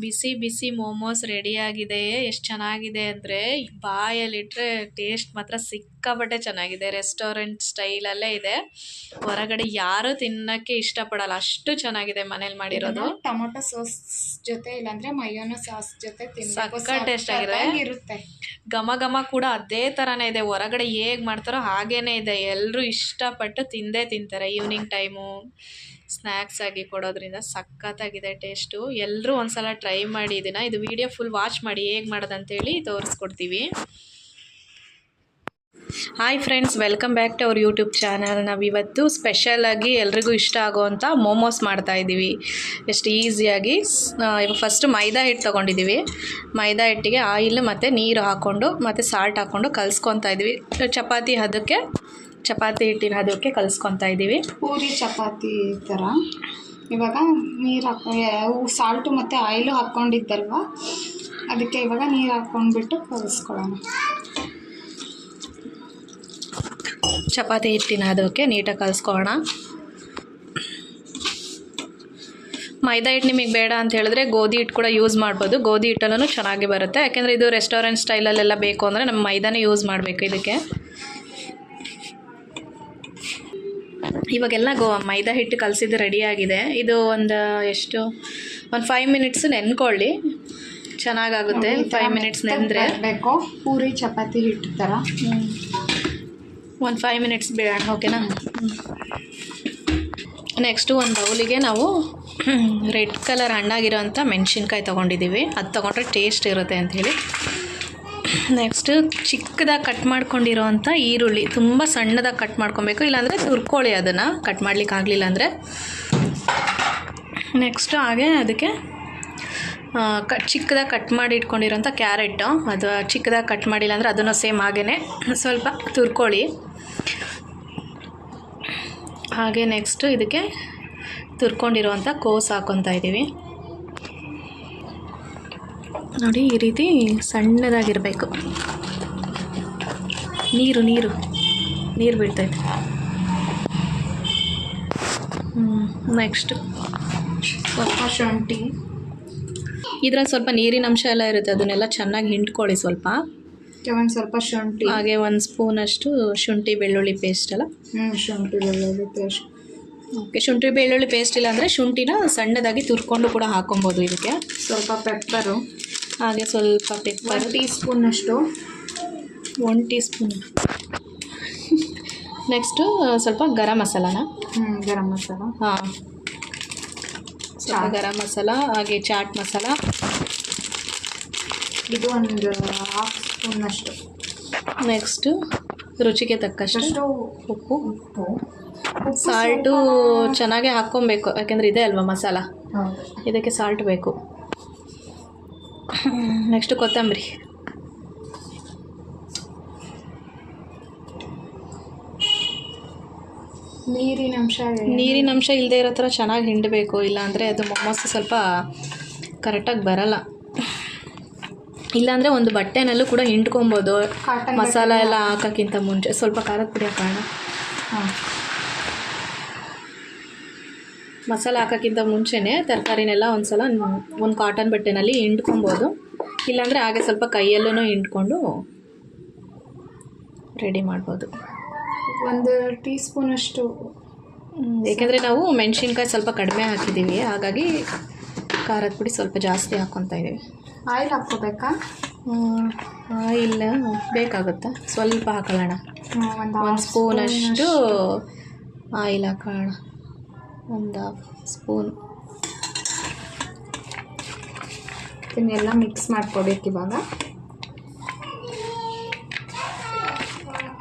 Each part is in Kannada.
ಬಿಸಿ ಬಿಸಿ ಮೋಮೋಸ್ ರೆಡಿಯಾಗಿದೆ. ಎಷ್ಟು ಚೆನ್ನಾಗಿದೆ ಅಂದರೆ ಬಾಯಲ್ಲಿಟ್ಟರೆ ಟೇಸ್ಟ್ ಮಾತ್ರ ಸಿಕ್ಕಾಪಟ್ಟೆ ಚೆನ್ನಾಗಿದೆ. ರೆಸ್ಟೋರೆಂಟ್ ಸ್ಟೈಲಲ್ಲೇ ಇದೆ. ಹೊರಗಡೆ ಯಾರೂ ತಿನ್ನೋಕ್ಕೆ ಇಷ್ಟಪಡಲ್ಲ, ಅಷ್ಟು ಚೆನ್ನಾಗಿದೆ ಮನೇಲಿ ಮಾಡಿರೋದು. ಟೊಮೊಟೊ ಸಾಸ್ ಜೊತೆ ಇಲ್ಲಾಂದ್ರೆ ಮಯೋನೋ ಸಾಸ್ ಜೊತೆ ಸಕ್ಕ ಟೇಸ್ಟ್ ಆಗಿದೆ. ಘಮ ಘಮ ಕೂಡ ಅದೇ ಥರನೇ ಇದೆ. ಹೊರಗಡೆ ಹೇಗೆ ಮಾಡ್ತಾರೋ ಹಾಗೇನೇ ಇದೆ. ಎಲ್ಲರೂ ಇಷ್ಟಪಟ್ಟು ತಿಂದೇ ತಿಂತಾರೆ. ಈವ್ನಿಂಗ್ ಟೈಮು ಸ್ನ್ಯಾಕ್ಸ್ ಆಗಿ ಕೊಡೋದ್ರಿಂದ ಸಖತ್ತಾಗಿದೆ ಟೇಸ್ಟು. ಎಲ್ಲರೂ ಒಂದ್ಸಲ ಟ್ರೈ ಮಾಡಿ ಇದನ್ನು. ಇದು ವಿಡಿಯೋ ಫುಲ್ ವಾಚ್ ಮಾಡಿ ಹೇಗೆ ಮಾಡೋದಂತೇಳಿ ತೋರಿಸ್ಕೊಡ್ತೀವಿ. Hi friends, welcome back to our YouTube channel. ನಾವಿವತ್ತು ಸ್ಪೆಷಲಾಗಿ ಎಲ್ರಿಗೂ ಇಷ್ಟ ಆಗೋವಂಥ ಮೋಮೋಸ್ ಮಾಡ್ತಾಯಿದ್ದೀವಿ. ಎಷ್ಟು ಈಸಿಯಾಗಿ. ಇವಾಗ ಫಸ್ಟು ಮೈದಾ ಹಿಟ್ಟು ತೊಗೊಂಡಿದ್ದೀವಿ. ಮೈದಾ ಹಿಟ್ಟಿಗೆ ಆಯಿಲ್ ಮತ್ತು ನೀರು ಹಾಕ್ಕೊಂಡು ಮತ್ತು ಸಾಲ್ಟ್ ಹಾಕ್ಕೊಂಡು ಕಲಿಸ್ಕೊತಾ ಇದ್ದೀವಿ. ಚಪಾತಿ ಹದಕ್ಕೆ, ಚಪಾತಿ ಹಿಟ್ಟಿನ ಹದಕ್ಕೆ ಕಲಿಸ್ಕೊತಾ ಇದ್ದೀವಿ. ಪೂರಿ ಚಪಾತಿ ಥರ. ಇವಾಗ ನೀರು ಸಾಲ್ಟು ಮತ್ತು ಆಯಿಲು ಹಾಕ್ಕೊಂಡಿದ್ದಲ್ವ, ಅದಕ್ಕೆ ಇವಾಗ ನೀರು ಹಾಕ್ಕೊಂಡ್ಬಿಟ್ಟು ಕಲಿಸ್ಕೊಳ್ಳೋಣ. ಚಪಾತಿ ಹಿಟ್ಟಿನ ಅದಕ್ಕೆ ನೀಟಾಗಿ ಕಲಿಸ್ಕೊಳ್ಳೋಣ. ಮೈದಾ ಹಿಟ್ಟು ನಿಮಗೆ ಬೇಡ ಅಂತ ಹೇಳಿದ್ರೆ ಗೋಧಿ ಹಿಟ್ಟು ಕೂಡ ಯೂಸ್ ಮಾಡ್ಬೋದು. ಗೋಧಿ ಹಿಟ್ಟಲ್ಲೂ ಚೆನ್ನಾಗಿ ಬರುತ್ತೆ. ಯಾಕೆಂದರೆ ಇದು ರೆಸ್ಟೋರೆಂಟ್ ಸ್ಟೈಲಲ್ಲೆಲ್ಲ ಬೇಕು ಅಂದರೆ ನಮ್ಮ ಮೈದಾನೇ ಯೂಸ್ ಮಾಡಬೇಕು ಇದಕ್ಕೆ. ಇವಾಗೆಲ್ಲ ಮೈದಾ ಹಿಟ್ಟು ಕಲಸಿದ್ದು ರೆಡಿಯಾಗಿದೆ. ಇದು ಒಂದು 5 ಮಿನಿಟ್ಸ್ ನೆನ್ಕೊಳ್ಳಿ, ಚೆನ್ನಾಗಾಗುತ್ತೆ. 5 ಮಿನಿಟ್ಸ್ ನೆಂದರೆ ಬೇಕು. ಪೂರಿ ಚಪಾತಿ ಹಿಟ್ಟು ಥರ ಒಂದು 5 ಮಿನಿಟ್ಸ್ ಬೇಡ. ಓಕೆನಾ. ನೆಕ್ಸ್ಟು ಒಂದು ಬೌಲಿಗೆ ನಾವು ರೆಡ್ ಕಲರ್ ಹಣ್ಣಾಗಿರೋಂಥ ಮೆಣಸಿನ್ಕಾಯಿ ತೊಗೊಂಡಿದ್ದೀವಿ. ಅದು ತೊಗೊಂಡ್ರೆ ಟೇಸ್ಟ್ ಇರುತ್ತೆ ಅಂಥೇಳಿ. ನೆಕ್ಸ್ಟು ಚಿಕ್ಕದಾಗಿ ಕಟ್ ಮಾಡ್ಕೊಂಡಿರೋವಂಥ ಈರುಳ್ಳಿ, ತುಂಬ ಸಣ್ಣದಾಗಿ ಕಟ್ ಮಾಡ್ಕೊಬೇಕು, ಇಲ್ಲಾಂದರೆ ತುರ್ಕೊಳ್ಳಿ ಅದನ್ನು, ಕಟ್ ಮಾಡ್ಲಿಕ್ಕೆ ಆಗಲಿಲ್ಲ ಅಂದರೆ. ನೆಕ್ಸ್ಟು ಹಾಗೆ ಅದಕ್ಕೆ ಚಿಕ್ಕದಾಗಿ ಕಟ್ ಮಾಡಿ ಇಟ್ಕೊಂಡಿರೋಂಥ ಕ್ಯಾರೆಟು, ಅದು ಚಿಕ್ಕದಾಗಿ ಕಟ್ ಮಾಡಿಲ್ಲ ಅಂದರೆ ಅದನ್ನು ಸೇಮ್ ಹಾಗೇ ಸ್ವಲ್ಪ ತುರ್ಕೊಳ್ಳಿ. ಹಾಗೆ ನೆಕ್ಸ್ಟು ಇದಕ್ಕೆ ತುರ್ಕೊಂಡಿರೋವಂಥ ಕೋಸು ಹಾಕ್ಕೊತಾ ಇದ್ದೀವಿ. ನೋಡಿ, ಈ ರೀತಿ ಸಣ್ಣದಾಗಿರಬೇಕು. ನೀರು ಬೀಳ್ತೈತೆ. ನೆಕ್ಸ್ಟು ಸ್ವಲ್ಪ ಶುಂಠಿ. ಇದ್ರಲ್ಲಿ ಸ್ವಲ್ಪ ನೀರಿನ ಅಂಶ ಎಲ್ಲ ಇರುತ್ತೆ, ಅದನ್ನೆಲ್ಲ ಚೆನ್ನಾಗಿ ಹಿಂಡ್ಕೊಳ್ಳಿ. ಸ್ವಲ್ಪ ಶುಂಠಿ, ಹಾಗೆ 1 ಸ್ಪೂನಷ್ಟು ಶುಂಠಿ ಬೆಳ್ಳುಳ್ಳಿ ಪೇಸ್ಟ್ ಅಲ್ಲ. ಶುಂಠಿ ಬೆಳ್ಳುಳ್ಳಿ ಪೇಸ್ಟ್. ಓಕೆ, ಶುಂಠಿ ಬೆಳ್ಳುಳ್ಳಿ ಪೇಸ್ಟ್ ಇಲ್ಲ ಅಂದರೆ ಶುಂಠಿನ ಸಣ್ಣದಾಗಿ ತುರ್ಕೊಂಡು ಕೂಡ ಹಾಕೊಬೋದು ಇದಕ್ಕೆ. ಸ್ವಲ್ಪ ಪೆಪ್ಪರು, ಹಾಗೆ ಸ್ವಲ್ಪ ಪೆಪ್ಪರ್ 1 ಟೀ ಸ್ಪೂನಷ್ಟು. 1 ಟೀ ಸ್ಪೂನ್. ನೆಕ್ಸ್ಟು ಸ್ವಲ್ಪ ಗರಂ ಮಸಾಲಾನ. ಗರಂ ಮಸಾಲ. ಹಾಂ, ಸ್ವಲ್ಪ ಗರಂ ಮಸಾಲ, ಹಾಗೆ ಚಾಟ್ ಮಸಾಲ. ಇದು ಒಂದು 1/2 ಸ್ಪೂನಷ್ಟು. ನೆಕ್ಸ್ಟು ರುಚಿಗೆ ತಕ್ಕಷ್ಟು ಉಪ್ಪು. ಸಾಲ್ಟು ಚೆನ್ನಾಗೇ ಹಾಕ್ಕೊಬೇಕು, ಯಾಕೆಂದರೆ ಇದೆ ಅಲ್ವಾ ಮಸಾಲ, ಇದಕ್ಕೆ ಸಾಲ್ಟ್ ಬೇಕು. ನೆಕ್ಸ್ಟು ಕೊತ್ತಂಬರಿ. ನೀರಿನ ಅಂಶ ಇಲ್ಲದೆ ಇರೋ ಥರ ಚೆನ್ನಾಗಿ ಹಿಂಡಬೇಕು, ಇಲ್ಲಾಂದರೆ ಅದು ಮೊಮೋಸ್ ಸ್ವಲ್ಪ ಕರೆಕ್ಟಾಗಿ ಬರಲ್ಲ. ಇಲ್ಲಾಂದರೆ ಒಂದು ಬಟ್ಟೆನಲ್ಲೂ ಕೂಡ ಹಿಂಡ್ಕೊಬೋದು. ಮಸಾಲ ಎಲ್ಲ ಹಾಕೋಕ್ಕಿಂತ ಮುಂಚೆ ಸ್ವಲ್ಪ ಖಾರದ ಪುಡಿ ಹಾಕೋಣ. ಮಸಾಲ ಹಾಕೋಕ್ಕಿಂತ ಮುಂಚೆನೇ ತರಕಾರಿನೆಲ್ಲ ಒಂದು ಕಾಟನ್ ಬಟ್ಟೆನಲ್ಲಿ ಹಿಂಡ್ಕೊಬೋದು. ಇಲ್ಲಾಂದರೆ ಹಾಗೆ ಸ್ವಲ್ಪ ಕೈಯಲ್ಲೂ ಹಿಂಡ್ಕೊಂಡು ರೆಡಿ ಮಾಡ್ಬೋದು. 1 ಟೀ ಸ್ಪೂನಷ್ಟು. ಏಕೆಂದರೆ ನಾವು ಮೆಣಸಿನ್ಕಾಯಿ ಸ್ವಲ್ಪ ಕಡಿಮೆ ಹಾಕಿದ್ದೀವಿ, ಹಾಗಾಗಿ ಖಾರದ ಪುಡಿ ಸ್ವಲ್ಪ ಜಾಸ್ತಿ ಹಾಕ್ಕೊತಾ ಇದ್ದೀವಿ. ಆಯಿಲ್ ಹಾಕ್ಕೋಬೇಕಾ? ಆಯಿಲ್ ಬೇಕಾಗುತ್ತಾ? ಸ್ವಲ್ಪ ಹಾಕೊಳ್ಳೋಣ. 1 ಸ್ಪೂನಷ್ಟು ಆಯಿಲ್ ಹಾಕೋಣ. 1/2 ಸ್ಪೂನ್. ಇದನ್ನೆಲ್ಲ ಮಿಕ್ಸ್ ಮಾಡ್ಕೋಬೇಕು ಇವಾಗ.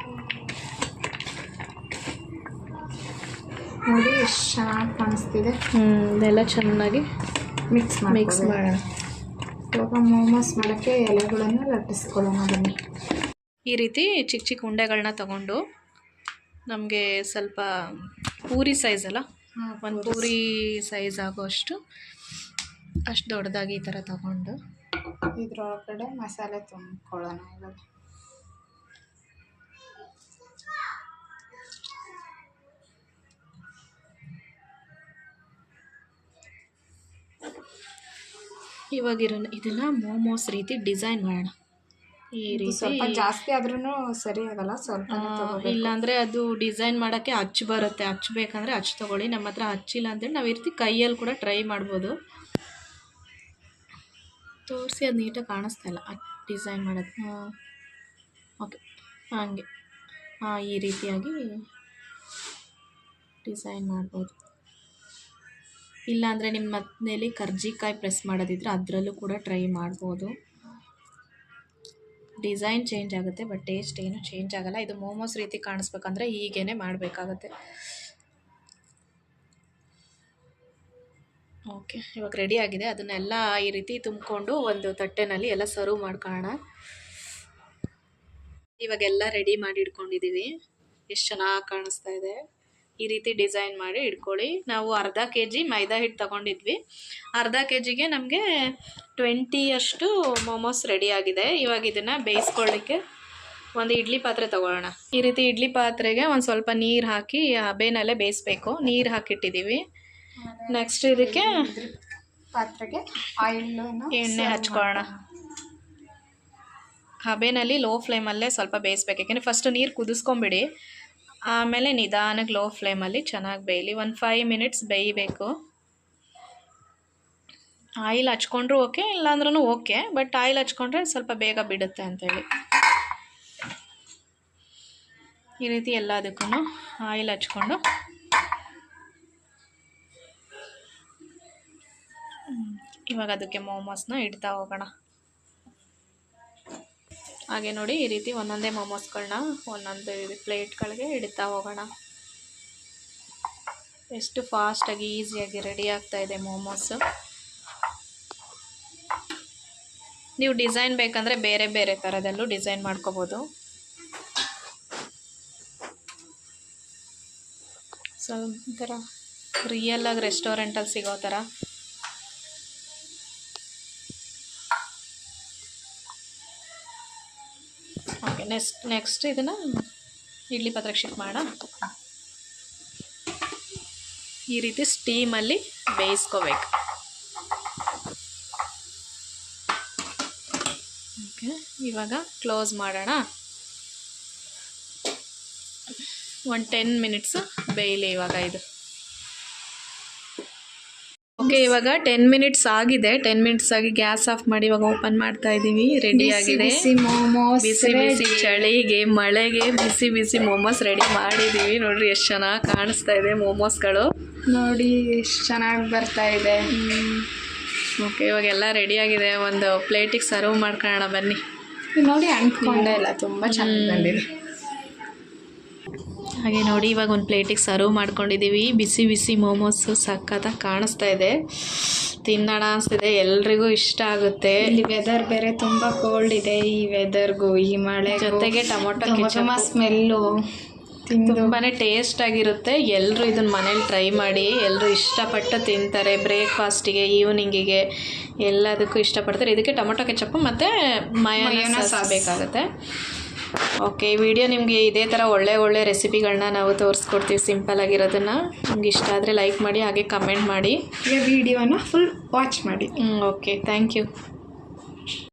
ನೋಡಿ ಎಷ್ಟು ಚೆನ್ನಾಗಿ ಕಾಣಿಸ್ತಿದೆ. ಇದೆಲ್ಲ ಚೆನ್ನಾಗಿ ಮಿಕ್ಸ್ ಮಾಡೋಣ. ಇವಾಗ ಮೋಮೋಸ್ ಮಾಡೋಕ್ಕೆ ಎಲೆಗಳನ್ನು ಲಟ್ಟಿಸ್ಕೊಳ್ಳೋಣ ಬನ್ನಿ. ಈ ರೀತಿ ಚಿಕ್ಕ ಚಿಕ್ಕ ಉಂಡೆಗಳನ್ನ ತಗೊಂಡು, ನಮಗೆ ಸ್ವಲ್ಪ ಪೂರಿ ಸೈಜ್ ಅಲ್ಲ, ಒಂದು ಪೂರಿ ಸೈಜ್ ಆಗೋಷ್ಟು ಅಷ್ಟು ದೊಡ್ಡದಾಗಿ ಈ ಥರ ತಗೊಂಡು ಇದರೊಳಗಡೆ ಮಸಾಲೆ ತುಂಬಿಕೊಳ್ಳೋಣ. ಇವಾಗ ಇದನ್ನು ಮೋಮೋಸ್ ರೀತಿ ಡಿಸೈನ್ ಮಾಡೋಣ. ಈ ರೀತಿ ಸ್ವಲ್ಪ ಜಾಸ್ತಿ ಆದ್ರೂ ಸರಿ ಆಗಲ್ಲ, ಸ್ವಲ್ಪ ಇಲ್ಲಾಂದರೆ ಅದು ಡಿಸೈನ್ ಮಾಡೋಕ್ಕೆ ಅಚ್ಚು ಬರುತ್ತೆ. ಅಚ್ಚು ಬೇಕಂದರೆ ಅಚ್ಚು ತೊಗೊಳ್ಳಿ. ನಮ್ಮ ಹತ್ರ ಹಚ್ಚಿಲ್ಲ ಅಂತೇಳಿ ನಾವು ಈ ರೀತಿ ಕೈಯಲ್ಲಿ ಕೂಡ ಟ್ರೈ ಮಾಡ್ಬೋದು. ತೋರಿಸಿ ಅದು ನೀಟಾಗಿ ಕಾಣಿಸ್ತಾ ಇಲ್ಲ ಡಿಸೈನ್ ಮಾಡೋದು. ಓಕೆ, ಹಾಗೆ ಈ ರೀತಿಯಾಗಿ ಡಿಸೈನ್ ಮಾಡ್ಬೋದು. ಇಲ್ಲಾಂದರೆ ನಿಮ್ಮ ಮನೆಯಲ್ಲಿ ಕರ್ಜಿಕಾಯಿ ಪ್ರೆಸ್ ಮಾಡೋದಿದ್ರೆ ಅದರಲ್ಲೂ ಕೂಡ ಟ್ರೈ ಮಾಡ್ಬೋದು. ಡಿಸೈನ್ ಚೇಂಜ್ ಆಗುತ್ತೆ, ಬಟ್ ಟೇಸ್ಟ್ ಏನು ಚೇಂಜ್ ಆಗೋಲ್ಲ. ಇದು ಮೋಮೋಸ್ ರೀತಿ ಕಾಣಿಸ್ಬೇಕಂದ್ರೆ ಹೀಗೇ ಮಾಡಬೇಕಾಗತ್ತೆ. ಓಕೆ, ಇವಾಗ ರೆಡಿ ಆಗಿದೆ. ಅದನ್ನೆಲ್ಲ ಈ ರೀತಿ ತುಂಬಿಕೊಂಡು ಒಂದು ತಟ್ಟೆನಲ್ಲಿ ಎಲ್ಲ ಸರ್ವ್ ಮಾಡ್ಕೊಳ್ಳೋಣ. ಇವಾಗೆಲ್ಲ ರೆಡಿ ಮಾಡಿ ಇಟ್ಕೊಂಡಿದ್ದೀವಿ. ಎಷ್ಟು ಚೆನ್ನಾಗಿ ಕಾಣಿಸ್ತಾ ಇದೆ. ಈ ರೀತಿ ಡಿಸೈನ್ ಮಾಡಿ ಇಟ್ಕೊಳ್ಳಿ. ನಾವು ಅರ್ಧ kg ಮೈದಾ ಹಿಟ್ಟು ತೊಗೊಂಡಿದ್ವಿ. ಅರ್ಧ kgಗೆ ನಮಗೆ 20 ಅಷ್ಟು ಮೋಮೋಸ್ ರೆಡಿ ಆಗಿದೆ. ಇವಾಗ ಇದನ್ನು ಬೇಯಿಸ್ಕೊಳ್ಳಿಕ್ಕೆ ಒಂದು ಇಡ್ಲಿ ಪಾತ್ರೆ ತೊಗೊಳ್ಳೋಣ. ಈ ರೀತಿ ಇಡ್ಲಿ ಪಾತ್ರೆಗೆ ಒಂದು ಸ್ವಲ್ಪ ನೀರು ಹಾಕಿ ಹಬೆನಲ್ಲೇ ಬೇಯಿಸ್ಬೇಕು. ನೀರು ಹಾಕಿಟ್ಟಿದ್ದೀವಿ. ನೆಕ್ಸ್ಟ್ ಇದಕ್ಕೆ ಪಾತ್ರೆಗೆ ಎಣ್ಣೆ ಹಚ್ಕೊಳ್ಳೋಣ. ಹಬೆನಲ್ಲಿ ಲೋ ಫ್ಲೇಮಲ್ಲೇ ಸ್ವಲ್ಪ ಬೇಯಿಸ್ಬೇಕು. ಯಾಕೆಂದರೆ ಫಸ್ಟ್ ನೀರು ಕುದಿಸ್ಕೊಂಬಿಡಿ, ಆಮೇಲೆ ನಿಧಾನಕ್ಕೆ ಲೋ ಫ್ಲೇಮಲ್ಲಿ ಚೆನ್ನಾಗಿ ಬೇಯಲಿ. ಒಂದು 5 ಮಿನಿಟ್ಸ್ ಬೇಯಬೇಕು. ಆಯಿಲ್ ಹಚ್ಕೊಂಡ್ರೂ ಓಕೆ, ಇಲ್ಲಾಂದ್ರೂ ಓಕೆ, ಬಟ್ ಆಯಿಲ್ ಹಚ್ಕೊಂಡ್ರೆ ಸ್ವಲ್ಪ ಬೇಗ ಬಿಡುತ್ತೆ ಅಂತೇಳಿ ಈ ರೀತಿ ಎಲ್ಲದಕ್ಕೂ ಆಯಿಲ್ ಹಚ್ಕೊಂಡು ಇವಾಗ ಅದಕ್ಕೆ ಮೋಮೋಸ್ನ ಇಡ್ತಾ ಹೋಗೋಣ. ಹಾಗೆ ನೋಡಿ, ಈ ರೀತಿ ಒಂದೊಂದೇ ಮೋಮೋಸ್ಗಳನ್ನ ಒಂದೊಂದು ಪ್ಲೇಟ್ಗಳಿಗೆ ಇಡ್ತಾ ಹೋಗೋಣ. ಎಷ್ಟು ಫಾಸ್ಟಾಗಿ ಈಸಿಯಾಗಿ ರೆಡಿ ಆಗ್ತಾ ಇದೆ ಮೋಮೋಸು. ನೀವು ಡಿಸೈನ್ ಬೇಕಂದರೆ ಬೇರೆ ಬೇರೆ ಥರದಲ್ಲೂ ಡಿಸೈನ್ ಮಾಡ್ಕೋಬೋದು. ಒಂಥರ ರಿಯಲಾಗಿ ರೆಸ್ಟೋರೆಂಟಲ್ಲಿ ಸಿಗೋ ಥರ ಓಕೆ. ನೆಕ್ಸ್ಟ್ ಇದನ್ನು ಇಡ್ಲಿ ಪಾತ್ರೆಗೆ ಶಿಫ್ಟ್ ಮಾಡೋಣ. ಈ ರೀತಿ ಸ್ಟೀಮಲ್ಲಿ ಬೇಯಿಸ್ಕೋಬೇಕು. ಓಕೆ, ಇವಾಗ ಕ್ಲೋಸ್ ಮಾಡೋಣ. ಒಂದು 10 ಮಿನಿಟ್ಸ್ ಬೇಯಲಿ ಇವಾಗ ಇದು. ಓಕೆ, ಇವಾಗ 10 ಮಿನಿಟ್ಸ್ ಆಗಿದೆ. 10 ಮಿನಿಟ್ಸ್ ಆಗಿ ಗ್ಯಾಸ್ ಆಫ್ ಮಾಡಿ ಇವಾಗ ಓಪನ್ ಮಾಡ್ತಾ ಇದ್ದೀವಿ. ರೆಡಿ ಆಗಿದೆ. ಬಿಸಿ ಬಿಸಿ ಚಳಿಗೆ ಮಳೆಗೆ ಬಿಸಿ ಬಿಸಿ ಮೋಮೋಸ್ ರೆಡಿ ಮಾಡಿದ್ದೀವಿ. ನೋಡ್ರಿ ಎಷ್ಟು ಚೆನ್ನಾಗಿ ಕಾಣಿಸ್ತಾ ಇದೆ ಮೋಮೋಸ್ಗಳು. ನೋಡಿ ಎಷ್ಟು ಚೆನ್ನಾಗಿ ಬರ್ತಾ ಇದೆ. ಓಕೆ, ಇವಾಗೆಲ್ಲ ರೆಡಿ ಆಗಿದೆ. ಒಂದು ಪ್ಲೇಟಿಗೆ ಸರ್ವ್ ಮಾಡ್ಕೊಳ್ಳೋಣ ಬನ್ನಿ. ನೋಡಿ ಅಂಟ್ಕೊಂಡೇ ಇಲ್ಲ, ತುಂಬ ಚೆನ್ನಾಗಿ ಬಂದಿದೆ. ಹಾಗೆ ನೋಡಿ, ಇವಾಗ ಒಂದು ಪ್ಲೇಟಿಗೆ ಸರ್ವ್ ಮಾಡ್ಕೊಂಡಿದ್ದೀವಿ. ಬಿಸಿ ಬಿಸಿ ಮೋಮೋಸು ಸಖತ್ತಾಗಿ ಕಾಣಿಸ್ತಾ ಇದೆ. ತಿನ್ನೋಣ ಅನಿಸ್ತಿದೆ. ಎಲ್ರಿಗೂ ಇಷ್ಟ ಆಗುತ್ತೆ. ಇಲ್ಲಿ ವೆದರ್ ಬೇರೆ ತುಂಬ ಕೋಲ್ಡ್ ಇದೆ. ಈ ವೆದರ್ಗೂ ಈ ಮಳೆ ಜೊತೆಗೆ ಟೊಮೊಟೊ ಸ್ಮೆಲ್ಲು ತುಂಬಾ ಟೇಸ್ಟ್ ಆಗಿರುತ್ತೆ. ಎಲ್ಲರೂ ಇದನ್ನ ಮನೇಲಿ ಟ್ರೈ ಮಾಡಿ. ಎಲ್ಲರೂ ಇಷ್ಟಪಟ್ಟು ತಿಂತಾರೆ. ಬ್ರೇಕ್ಫಾಸ್ಟಿಗೆ, ಈವ್ನಿಂಗಿಗೆ ಎಲ್ಲದಕ್ಕೂ ಇಷ್ಟಪಡ್ತಾರೆ. ಇದಕ್ಕೆ ಟೊಮೊಟೊ ಕೆಚಪ್ಪು ಮತ್ತು ಮಯೋನೈಸ್ ಬೇಕಾಗುತ್ತೆ. ಓಕೆ, ಈ ವಿಡಿಯೋ ನಿಮಗೆ ಇದೇ ಥರ ಒಳ್ಳೆ ರೆಸಿಪಿಗಳನ್ನ ನಾವು ತೋರಿಸ್ಕೊಡ್ತೀವಿ, ಸಿಂಪಲ್ ಆಗಿರೋದನ್ನು. ನಿಮ್ಗೆ ಇಷ್ಟ ಆದರೆ ಲೈಕ್ ಮಾಡಿ, ಹಾಗೆ ಕಮೆಂಟ್ ಮಾಡಿ. ಈ ವಿಡಿಯೋನ ಫುಲ್ ವಾಚ್ ಮಾಡಿ. Okay, thank you.